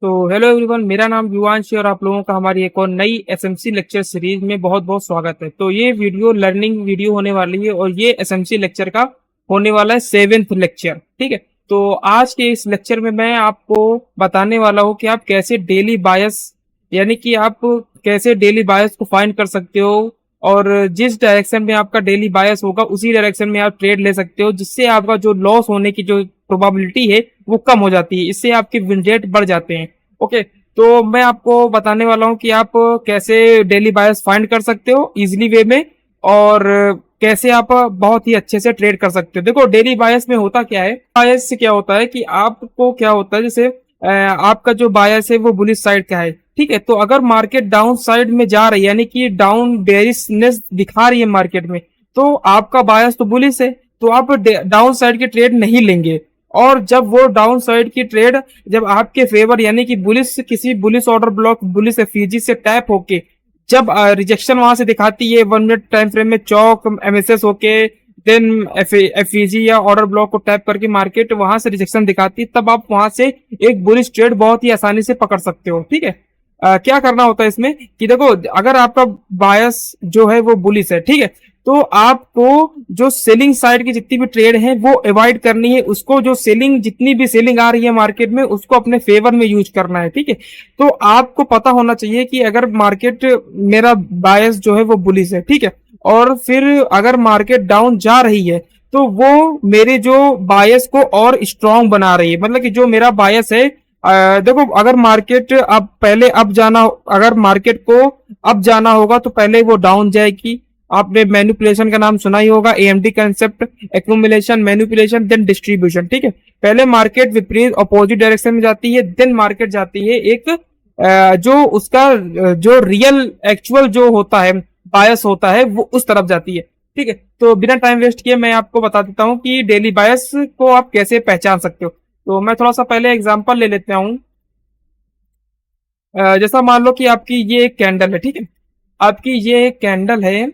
तो hello everyone, मेरा नाम युवांश है और आप लोगों का हमारी एक और नई एसएमसी लेक्चर सीरीज में बहुत बहुत स्वागत है। तो ये वीडियो लर्निंग वीडियो होने वाली है और ये एसएमसी लेक्चर का होने वाला है 7th लेक्चर। ठीक है। तो आज के इस लेक्चर में मैं आपको बताने वाला हूँ कि आप कैसे डेली बायस यानी कि आप कैसे डेली बायस को फाइंड कर सकते हो और जिस डायरेक्शन में आपका डेली बायस होगा उसी डायरेक्शन में आप ट्रेड ले सकते हो, जिससे आपका जो लॉस होने की जो प्रोबेबिलिटी है वो कम हो जाती है। इससे आपके विन रेट बढ़ जाते हैं। ओके। तो मैं आपको बताने वाला हूँ कि आप कैसे डेली बायस फाइंड कर सकते हो इजीली वे में और कैसे आप बहुत ही अच्छे से ट्रेड कर सकते हो। देखो, डेली बायस में होता क्या है, बायस से क्या होता है कि आपको क्या होता है, जैसे आपका जो बायस है वो बुलिश साइड का है। ठीक है। तो अगर मार्केट डाउन साइड में जा रही है यानी कि डाउन बेरिशनेस दिखा रही है मार्केट में, तो आपका बायस तो बुलिश है, तो आप डाउन साइड के ट्रेड नहीं लेंगे। और जब वो डाउन साइड की ट्रेड जब आपके फेवर यानी कि बुलिश किसी bullish order block bullish FEG से टैप होके जब रिजेक्शन वहां से दिखाती है 1 मिनट टाइम फ्रेम में चौक एमएसएस होके देन एफईजी या ऑर्डर ब्लॉक को टैप करके मार्केट वहां से रिजेक्शन दिखाती है, तब आप वहां से एक बुलिश ट्रेड बहुत ही आसानी से पकड़ सकते हो। ठीक है। क्या करना होता है इसमें कि देखो, अगर आपका बायस जो है वो बुलिश है, ठीक है, तो आपको जो सेलिंग साइड की जितनी भी ट्रेड है वो अवॉइड करनी है। उसको जो सेलिंग जितनी भी सेलिंग आ रही है मार्केट में उसको अपने फेवर में यूज करना है। ठीक है। तो आपको पता होना चाहिए कि अगर मार्केट मेरा बायस जो है वो बुलिश है, ठीक है, और फिर अगर मार्केट डाउन जा रही है तो वो मेरे जो बायस को और स्ट्रांग बना रही है। मतलब कि जो मेरा बायस है, देखो, अगर मार्केट अब पहले अप जाना अगर मार्केट को अप जाना होगा तो पहले वो डाउन जाएगी। आपने मैनिपुलेशन का नाम सुना ही होगा, AMD concept, accumulation, manipulation then distribution. ठीक है। पहले मार्केट विपरीत अपोजिट डायरेक्शन में जाती है, देन मार्केट जाती है एक जो उसका जो रियल एक्चुअल जो होता है बायस होता है वो उस तरफ जाती है। ठीक है। तो बिना टाइम वेस्ट किए मैं आपको बता देता हूँ कि डेली बायस को आप कैसे पहचान सकते हो। तो मैं थोड़ा सा पहले एग्जांपल ले लेता हूँ। जैसा मान लो कि आपकी ये एक कैंडल है, ठीक है, आपकी ये एक कैंडल है।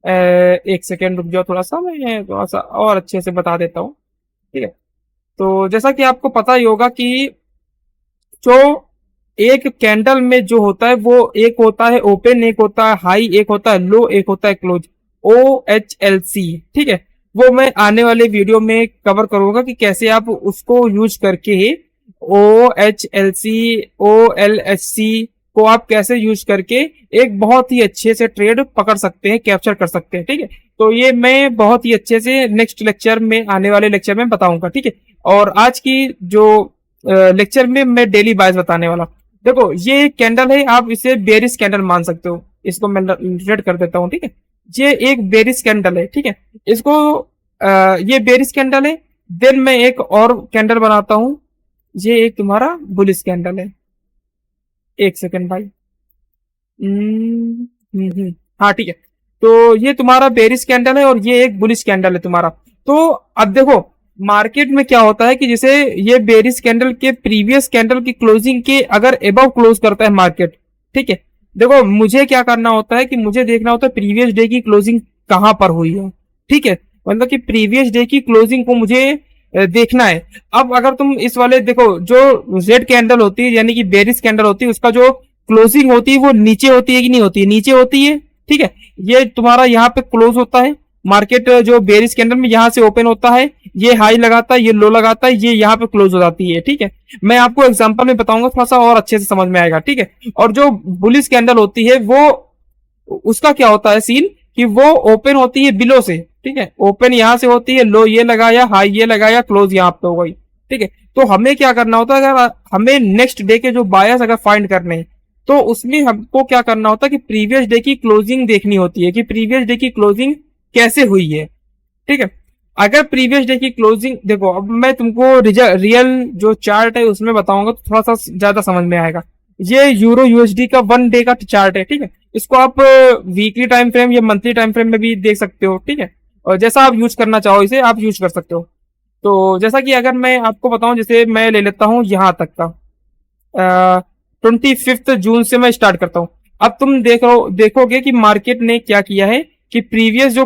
एक सेकेंड रुक जाओ, थोड़ा सा मैं थोड़ा सा और अच्छे से बता देता हूँ। ठीक है। तो जैसा कि आपको पता ही होगा कि जो एक कैंडल में जो होता है वो एक होता है ओपन, एक होता है हाई, एक होता है लो, एक होता है क्लोज, OHLC। ठीक है। वो मैं आने वाले वीडियो में कवर करूंगा कि कैसे आप उसको यूज करके OHLC OLHC को आप कैसे यूज करके एक बहुत ही अच्छे से ट्रेड पकड़ सकते हैं, कैप्चर कर सकते हैं। ठीक है। तो ये मैं बहुत ही अच्छे से नेक्स्ट लेक्चर में आने वाले लेक्चर में बताऊंगा। ठीक है। और आज की जो लेक्चर में मैं डेली बायस बताने वाला। देखो, ये कैंडल है, आप इसे बेरिश कैंडल मान सकते हो। इसको मैं रेड कर देता हूँ। ठीक है। ये एक बेरिश कैंडल है। ठीक है। इसको ये बेरिश कैंडल है। देन मैं एक और कैंडल बनाता हूँ, ये एक तुम्हारा बुलिश कैंडल है। एक सेकेंड भाई। हाँ, ठीक है। तो ये तुम्हारा बेरिश कैंडल है और ये एक बुलिश कैंडल है तुम्हारा। तो अब देखो, मार्केट में क्या होता है कि जैसे ये बेरिश कैंडल के प्रीवियस कैंडल की क्लोजिंग के अगर एबव क्लोज करता है मार्केट, ठीक है, देखो मुझे क्या करना होता है कि मुझे देखना होता है प्रीवियस डे की क्लोजिंग कहां पर हुई है। ठीक है। मतलब कि प्रीवियस डे की क्लोजिंग को मुझे देखना है। अब अगर तुम इस वाले देखो, जो रेड कैंडल होती है यानी कि बेरिश कैंडल होती है, उसका जो क्लोजिंग होती है वो नीचे होती है कि नहीं होती है? नीचे होती है। ठीक है। ये तुम्हारा यहाँ पे क्लोज होता है मार्केट, जो बेरिश कैंडल में यहाँ से ओपन होता है, ये हाई लगाता है, ये लो लगाता है, ये यहाँ पे क्लोज हो जाती है। ठीक है। मैं आपको एग्जांपल में बताऊंगा, थोड़ा सा और अच्छे से समझ में आएगा। ठीक है। और जो बुलिश कैंडल होती है वो उसका क्या होता है सीन कि वो ओपन होती है बिलो से। ठीक है। ओपन यहां से होती है, लो ये लगाया, हाई ये लगाया, क्लोज यहाँ पे हो गई। ठीक है। तो हमें क्या करना होता है, अगर हमें नेक्स्ट डे के जो बायर्स अगर फाइंड करने हैं तो उसमें हमको क्या करना होता है कि प्रीवियस डे की क्लोजिंग देखनी होती है कि प्रीवियस डे की क्लोजिंग कैसे हुई है। ठीक है। अगर प्रीवियस डे की क्लोजिंग देखो, अब मैं तुमको रियल जो चार्ट है उसमें बताऊंगा तो थोड़ा सा ज्यादा समझ में आएगा। ये यूरो यूएसडी का 1 डे का चार्ट है। ठीक है। इसको आप वीकली टाइम फ्रेम या मंथली टाइम फ्रेम में भी देख सकते हो। ठीक है। और जैसा आप यूज करना चाहो इसे आप यूज कर सकते हो। तो जैसा कि अगर मैं आपको बताऊं, जैसे मैं ले लेता हूं यहां तक का 25 जून से मैं स्टार्ट करता हूं। अब तुम देखोगे कि मार्केट ने क्या किया है कि प्रीवियस जो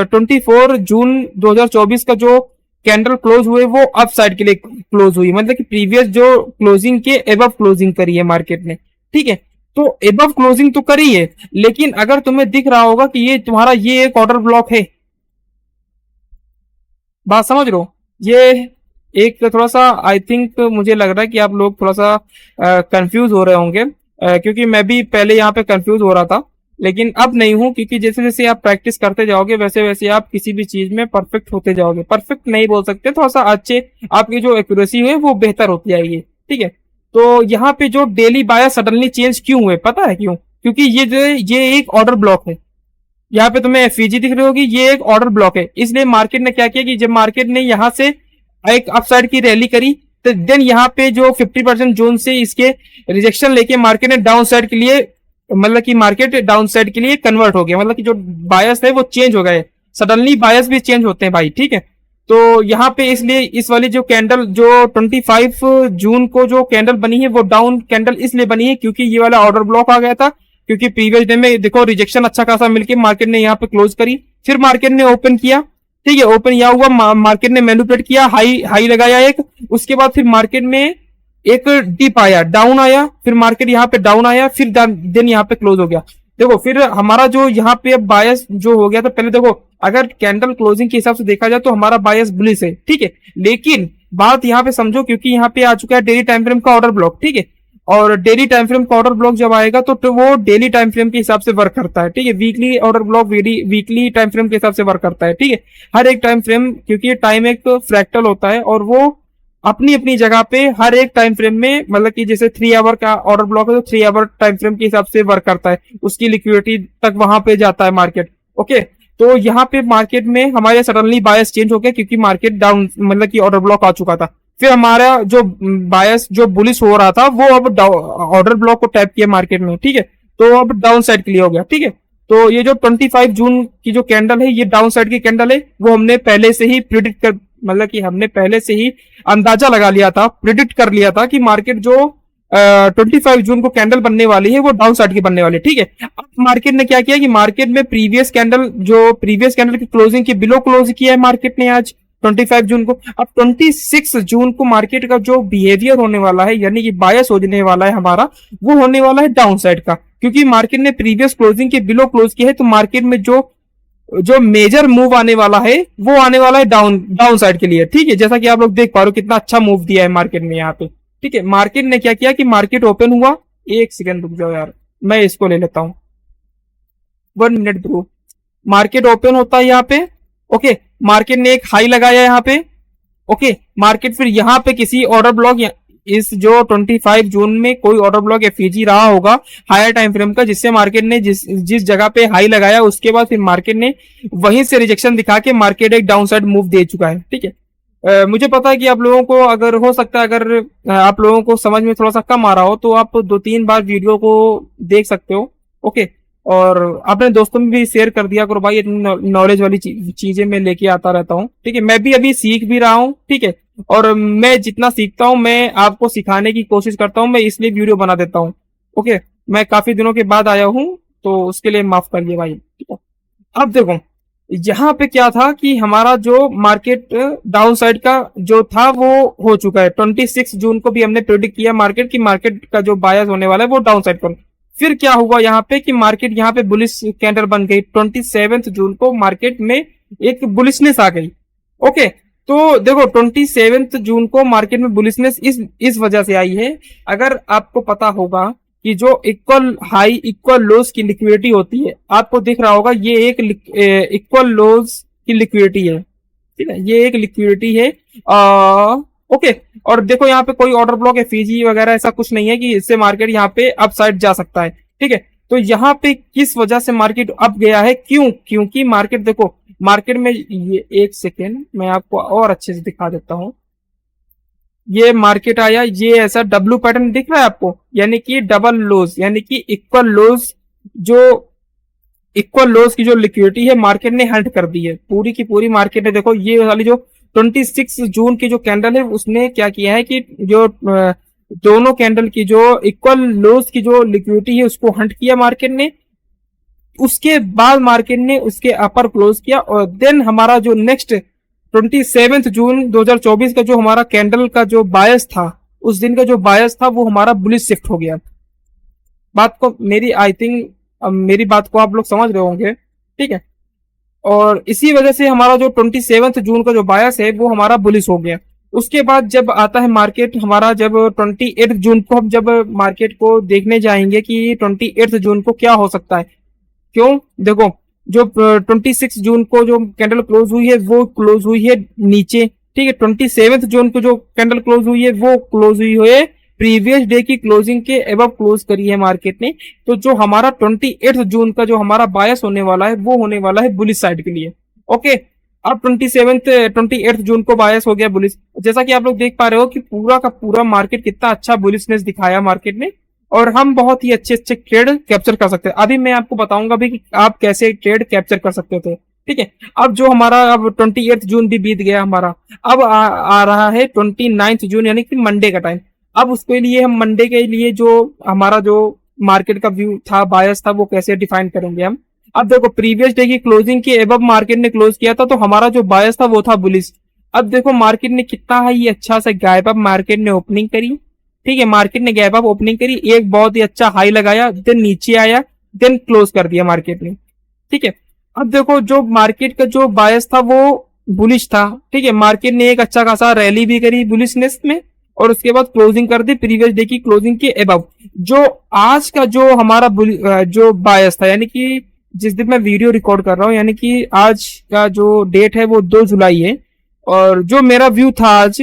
24 जून 2024 का जो कैंडल क्लोज हुए वो अप साइड के लिए क्लोज हुई, मतलब कि प्रीवियस जो क्लोजिंग के एबव क्लोजिंग करी है मार्केट ने, ठीक है। तो एबव क्लोजिंग तो करी है, लेकिन अगर तुम्हें दिख रहा होगा कि ये तुम्हारा ये एक ऑर्डर ब्लॉक है, बात समझ रहे हो, ये एक थोड़ा सा आई थिंक मुझे लग रहा है कि आप लोग थोड़ा सा कंफ्यूज हो रहे होंगे, क्योंकि मैं भी पहले यहाँ पे कंफ्यूज हो रहा था, लेकिन अब नहीं हूँ, क्योंकि जैसे जैसे आप प्रैक्टिस करते जाओगे वैसे वैसे आप किसी भी चीज में परफेक्ट होते जाओगे। परफेक्ट नहीं बोल सकते, थोड़ा सा अच्छे, आपकी जो एक्यूरेसी है वो बेहतर होती जाएगी, ठीक है। तो यहाँ पे जो डेली बायर सडनली चेंज क्यों हुए, पता है क्यों? क्योंकि ये एक ऑर्डर ब्लॉक है। यहाँ पे तुम्हें एफईजी दिख रही होगी, ये एक ऑर्डर ब्लॉक है। इसलिए मार्केट ने क्या किया कि जब मार्केट ने यहाँ से एक अपसाइड की रैली करी, तो देन यहाँ पे जो 50% जोन से इसके रिजेक्शन लेके मार्केट ने डाउन साइड के लिए, मतलब कि मार्केट डाउन साइड के लिए कन्वर्ट हो गया, मतलब कि जो बायस है वो चेंज हो गए। सडनली बायस भी चेंज होते हैं भाई, ठीक है। तो यहाँ पे इसलिए इस वाली जो कैंडल जो 25 जून को जो कैंडल बनी है वो डाउन कैंडल इसलिए बनी है क्योंकि ये वाला ऑर्डर ब्लॉक आ गया था। क्योंकि प्रीवियस डे में देखो रिजेक्शन अच्छा खासा मिलके मार्केट ने यहाँ पे क्लोज करी, फिर मार्केट ने ओपन किया, ठीक है। ओपन यहाँ हुआ, मार्केट ने मैनिपुलेट किया, हाई हाई लगाया एक, उसके बाद फिर मार्केट में एक डिप आया, डाउन आया, फिर मार्केट यहाँ पे डाउन आया, फिर देन यहाँ पे क्लोज हो गया। देखो फिर हमारा जो यहाँ पे अब बायस जो हो गया था, पहले देखो अगर कैंडल क्लोजिंग के हिसाब से देखा जाए तो हमारा बायस बुलिश है, ठीक है। लेकिन बात यहाँ पे समझो, क्योंकि यहाँ पे आ चुका है डेली टाइम फ्रेम का ऑर्डर ब्लॉक, ठीक है। और डेली टाइम फ्रेम का ऑर्डर ब्लॉक जब आएगा तो वो डेली टाइम फ्रेम के हिसाब से वर्क करता है, ठीक है। Weekly order block weekly time frame के हिसाब से वर्क करता है, ठीक है। हर एक टाइम फ्रेम, क्योंकि टाइम एक फ्रैक्टल होता है और वो अपनी अपनी जगह पे हर एक टाइम फ्रेम में, मतलब कि जैसे 3 आवर का ऑर्डर ब्लॉक है तो 3 आवर टाइम फ्रेम के हिसाब से वर्क करता है, उसकी लिक्विडिटी तक वहां पे जाता है मार्केट, ओके। तो यहाँ पे मार्केट में हमारे सडनली बायस चेंज हो गया क्योंकि मार्केट डाउन, मतलब कि ऑर्डर ब्लॉक आ चुका था। फिर हमारा जो बायस जो बुलिश हो रहा था वो अब ऑर्डर ब्लॉक को टैप किया मार्केट में, ठीक है। तो अब डाउन साइड के लिए हो गया, ठीक है। तो ये जो 25 जून की जो कैंडल है ये डाउन साइड की कैंडल है, वो हमने पहले से ही प्रिडिक्ट कर, मतलब कि हमने पहले से ही अंदाजा लगा लिया था, प्रिडिक्ट कर लिया था कि मार्केट जो 25 जून को कैंडल बनने वाली है वो डाउन साइड की बनने वाली है, ठीक है। अब मार्केट ने क्या किया कि मार्केट में प्रीवियस कैंडल की क्लोजिंग के बिलो क्लोज किया है मार्केट ने आज 25 जून को। अब 26 जून को मार्केट का जो बिहेवियर होने वाला है, यानी कि बायस होने वाला है हमारा, वो होने वाला है डाउन साइड का, क्योंकि मार्केट ने प्रीवियस क्लोजिंग के बिलो क्लोज किया है। तो मार्केट में जो मेजर मूव आने वाला है वो आने वाला है डाउन साइड के लिए, ठीक है। जैसा कि आप लोग देख पा रहे हो कितना अच्छा मूव दिया है मार्केट में यहाँ पे, ठीक है। मार्केट ने क्या किया कि मार्केट ओपन हुआ, एक सेकंड रुक जाओ यार, मैं इसको ले लेता हूं, 1 मिनट ब्रो। मार्केट ओपन होता है यहाँ पे, ओके। मार्केट ने एक हाई लगाया यहाँ पे, ओके। मार्केट फिर यहाँ पे किसी ऑर्डर ब्लॉक, इस जो 25 जून में कोई ऑर्डर ब्लॉक एफईजी रहा होगा हायर टाइम फ्रेम का, जिससे मार्केट ने जिस जगह पे हाई लगाया उसके बाद फिर मार्केट ने वहीं से रिजेक्शन दिखा के मार्केट एक डाउन साइड मूव दे चुका है, ठीक है। मुझे पता है कि आप लोगों को अगर हो सकता है, अगर आप लोगों को समझ में थोड़ा सा कम आ रहा हो तो आप 2-3 बार वीडियो को देख सकते हो, ओके। और अपने दोस्तों में भी शेयर कर दिया करो भाई, नॉलेज वाली चीजें मैं लेके आता रहता हूँ, ठीक है। मैं भी अभी सीख भी रहा हूँ, ठीक है। और मैं जितना सीखता हूँ मैं आपको सिखाने की कोशिश करता हूँ, मैं इसलिए वीडियो बना देता हूँ, ओके। मैं काफी दिनों के बाद आया हूँ तो उसके लिए माफ करिए भाई, ठीक है। अब देखो यहाँ पे क्या था कि हमारा जो मार्केट डाउन साइड का जो था वो हो चुका है। 26 जून को भी हमने प्रेडिक्ट किया मार्केट की मार्केट का जो बायस होने वाला है वो डाउन साइड पर। फिर क्या हुआ यहाँ पे कि मार्केट यहाँ पे बुलिश कैंडल बन गई 27 जून को, मार्केट में एक बुलिशनेस आ गई, ओके। तो देखो 27 जून को मार्केट में बुलिशनेस इस वजह से आई है, अगर आपको पता होगा कि जो इक्वल हाई इक्वल लोज की लिक्विडिटी होती है, आपको दिख रहा होगा ये एक इक्वल लोज की लिक्विडिटी है, ठीक है। ये एक लिक्विडिटी है, ओके। और देखो यहाँ पे कोई ऑर्डर ब्लॉक है फीजी वगैरह ऐसा कुछ नहीं है कि इससे मार्केट यहाँ पे अप साइड जा सकता है, ठीक है। तो यहाँ पे किस वजह से मार्केट अप गया है, क्यों? क्योंकि मार्केट देखो, मार्केट में ये एक सेकेंड मैं आपको और अच्छे से दिखा देता हूं। ये मार्केट आया, ये ऐसा डब्ल्यू पैटर्न दिख रहा है आपको, यानी कि डबल लोज, यानी कि इक्वल लोज, जो इक्वल लोज की जो लिक्विडिटी है मार्केट ने हंट कर दी है पूरी की पूरी। मार्केट ने देखो ये वाली जो 26 जून की जो कैंडल है उसने क्या किया है कि जो दोनों कैंडल की जो इक्वल लोज की जो लिक्विडिटी है उसको हंट किया मार्केट ने। उसके बाद मार्केट ने उसके अपर क्लोज किया और देन हमारा जो नेक्स्ट 27 जून 2024 का जो हमारा कैंडल का जो बायस था, उस दिन का जो बायस था वो हमारा बुलिश शिफ्ट हो गया। बात को मेरी आई थिंक मेरी बात को आप लोग समझ रहे होंगे, ठीक है। और इसी वजह से हमारा जो 27 जून का जो बायस है वो हमारा बुलिश हो गया। उसके बाद जब आता है मार्केट हमारा, जब 28 जून को हम जब मार्केट को देखने जाएंगे कि 28 जून को क्या हो सकता है। क्यों, देखो जो 26 जून को जो कैंडल क्लोज हुई है वो क्लोज हुई है नीचे, ठीक है। 27 जून को जो कैंडल क्लोज हुई है वो क्लोज हुई है प्रीवियस डे की क्लोजिंग के एबव क्लोज करी है मार्केट ने। तो जो हमारा 28 जून का जो हमारा बायस होने वाला है वो होने वाला है बुलिश साइड के लिए। ओके, अब 28 जून को बायस हो गया बुलिश। जैसा कि आप लोग देख पा रहे हो कि पूरा का पूरा मार्केट कितना अच्छा बुलिशनेस दिखाया मार्केट ने, और हम बहुत ही अच्छे अच्छे ट्रेड कैप्चर कर सकते हैं। अभी मैं आपको बताऊंगा भी कि आप कैसे ट्रेड कैप्चर कर सकते थे, ठीक है। अब जो हमारा अब 28 जून भी बीत गया हमारा, अब आ रहा है 29 जून यानी कि मंडे का टाइम। अब उसके लिए हम मंडे के लिए जो हमारा जो मार्केट का व्यू था, बायस था, वो कैसे डिफाइन करेंगे हम। अब देखो प्रीवियस डे की क्लोजिंग के एबव मार्केट ने क्लोज किया था, तो हमारा जो बायस था वो था बुलिश। अब देखो मार्केट ने कितना ही अच्छा सा गैप अप मार्केट ने ओपनिंग करी, ठीक है। मार्केट ने गैप अप ओपनिंग करी, एक बहुत ही अच्छा हाई लगाया, देन नीचे आया, देन क्लोज कर दिया मार्केट ने, ठीक है। अब देखो जो मार्केट का जो बायस था वो बुलिश था, ठीक है। मार्केट ने एक अच्छा खासा रैली भी करी बुलिशनेस में, और उसके बाद क्लोजिंग कर दी प्रीवियस डे की क्लोजिंग के एबव। जो आज का जो हमारा जो बायस था, यानी कि जिस दिन मैं वीडियो रिकॉर्ड कर रहा हूँ, यानी कि आज का जो डेट है वो 2 जुलाई है, और जो मेरा व्यू था आज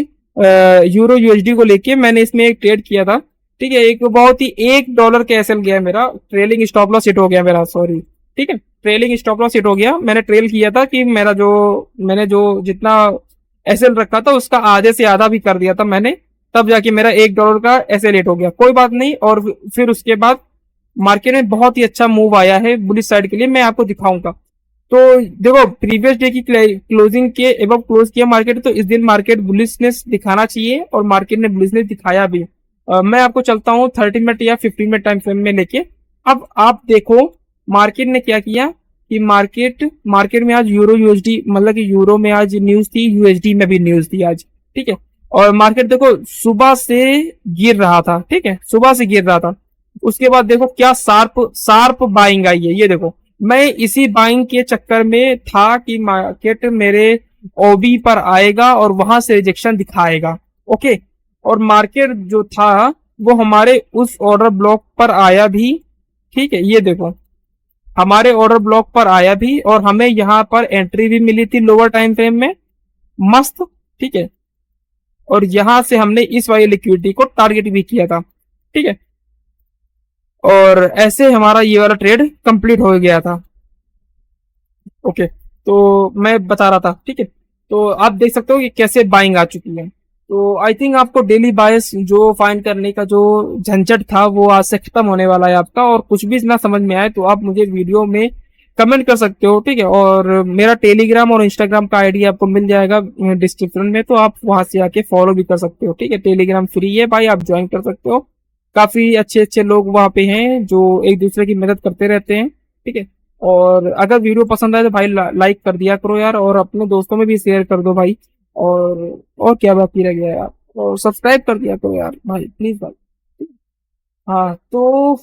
यूरो यूएसडी को लेके, मैंने इसमें एक ट्रेड किया था, ठीक है। एक बहुत ही $1 के एसएल गया मेरा, ट्रेलिंग स्टॉप लॉस हिट हो गया मेरा, सॉरी, ठीक है। ट्रेलिंग स्टॉप लॉस हिट हो गया, मैंने ट्रेल किया था कि मैंने जो जितना एसएल रखा था उसका आधे से आधा भी कर दिया था मैंने, तब जाके मेरा $1 का एसएल हिट हो गया। कोई बात नहीं। और फिर उसके बाद मार्केट में बहुत ही अच्छा मूव आया है बुलिश साइड के लिए, मैं आपको दिखाऊंगा। तो देखो प्रीवियस डे की क्लोजिंग के एबव क्लोज किया मार्केट, तो इस दिन मार्केट बुलिशनेस दिखाना चाहिए, और मार्केट ने बुलिशनेस दिखाया भी। मैं आपको चलता हूँ 30 मिनट या 15 मिनट टाइम फ्रेम में लेके। अब आप देखो मार्केट ने क्या किया कि मार्केट में आज यूरो यूएसडी, मतलब कि यूरो में आज न्यूज थी, यूएसडी में भी न्यूज थी आज, ठीक है। और मार्केट देखो सुबह से गिर रहा था, ठीक है, सुबह से गिर रहा था। उसके बाद देखो क्या शार्प बाइंग आई है, ये देखो। मैं इसी बाइंग के चक्कर में था कि मार्केट मेरे ओबी पर आएगा और वहां से रिजेक्शन दिखाएगा, ओके। और मार्केट जो था वो हमारे उस ऑर्डर ब्लॉक पर आया भी, ठीक है। ये देखो हमारे ऑर्डर ब्लॉक पर आया भी, और हमें यहाँ पर एंट्री भी मिली थी लोअर टाइम फ्रेम में, मस्त, ठीक है। और यहां से हमने इस वाली लिक्विडिटी को टारगेट भी किया था, ठीक है। और ऐसे हमारा ये वाला ट्रेड कंप्लीट हो गया था, ओके। तो मैं बता रहा था, ठीक है। तो आप देख सकते हो कि कैसे बाइंग आ चुकी है। तो आई थिंक आपको डेली बायस जो फाइंड करने का जो झंझट था वो आज से खत्म होने वाला है आपका। और कुछ भी ना समझ में आए तो आप मुझे वीडियो में कमेंट कर सकते हो, ठीक है। और मेरा टेलीग्राम और इंस्टाग्राम का आईडी आपको मिल जाएगा डिस्क्रिप्शन में, तो आप वहां से आके फॉलो भी कर सकते हो, ठीक है। टेलीग्राम फ्री है भाई, आप ज्वाइन कर सकते हो। काफी अच्छे अच्छे लोग वहां पे हैं जो एक दूसरे की मदद करते रहते हैं, ठीक है। और अगर वीडियो पसंद आए तो भाई लाइक कर दिया करो यार, और अपने दोस्तों में भी शेयर कर दो भाई। और क्या बाकी रह गया यार, और सब्सक्राइब कर दिया करो यार भाई, प्लीज भाई। हाँ, तो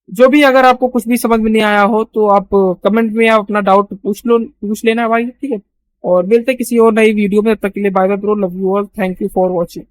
जो भी, अगर आपको कुछ भी समझ में नहीं आया हो तो आप कमेंट में आप अपना डाउट पूछ लेना भाई, ठीक है। और मिलते हैं किसी और नई वीडियो में, तब तक के लिए bye bye bro, love you all, thank you for watching.